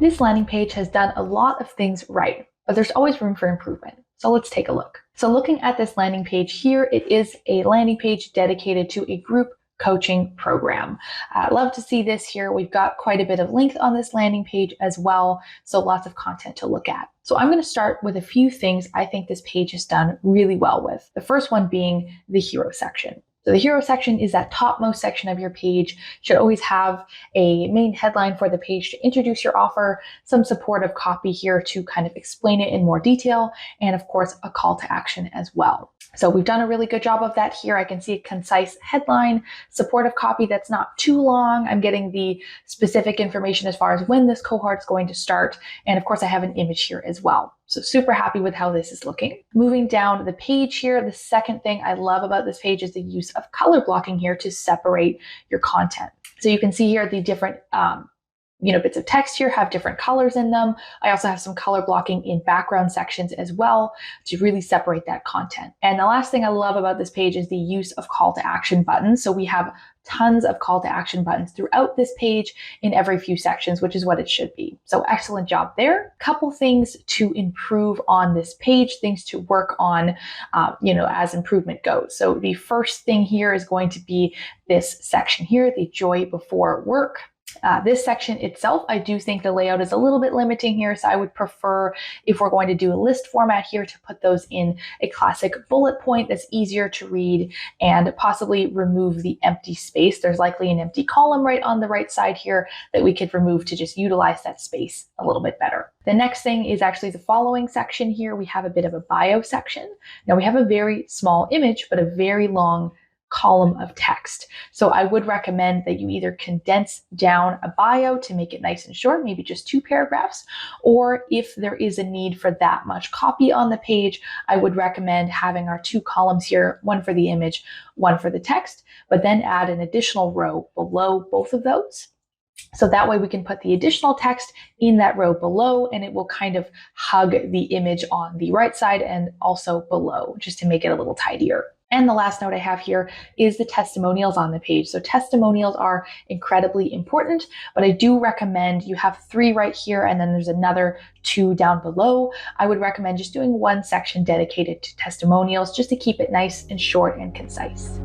This landing page has done a lot of things right, but there's always room for improvement. So let's take a look. So looking at this landing page here, it is a landing page dedicated to a group coaching program. I love to see this here. We've got quite a bit of length on this landing page as well, so lots of content to look at. So I'm going to start with a few things I think this page has done really well with. The first one being the hero section. So the hero section is that topmost section of your page, should always have a main headline for the page to introduce your offer, some supportive copy here to kind of explain it in more detail, and of course, a call to action as well. So we've done a really good job of that here. I can see a concise headline, supportive copy that's not too long. I'm getting the specific information as far as when this cohort's going to start. And of course, I have an image here as well. So super happy with how this is looking. Moving down the page here, the second thing I love about this page is the use of color blocking here to separate your content. So you can see here the different bits of text here have different colors in them. I also have some color blocking in background sections as well to really separate that content. And the last thing I love about this page is the use of call to action buttons. So we have tons of call to action buttons throughout this page in every few sections, which is what it should be. So excellent job there. Couple things to improve on this page, things to work on, as improvement goes. So the first thing here is going to be this section here, the joy before work. This section itself, I do think the layout is a little bit limiting here, so I would prefer, if we're going to do a list format here, to put those in a classic bullet point that's easier to read and possibly remove the empty space. There's likely an empty column right on the right side here that we could remove to just utilize that space a little bit better. The next thing is actually the following section here. We have a bit of a bio section. Now we have a very small image, but a very long column of text. So I would recommend that you either condense down a bio to make it nice and short, maybe just 2 paragraphs, or if there is a need for that much copy on the page, I would recommend having our 2 columns here, one for the image, one for the text, but then add an additional row below both of those. So that way we can put the additional text in that row below, and it will kind of hug the image on the right side and also below, just to make it a little tidier. And the last note I have here is the testimonials on the page. So testimonials are incredibly important, but I do recommend you have 3 right here, and then there's another 2 down below. I would recommend just doing one section dedicated to testimonials just to keep it nice and short and concise.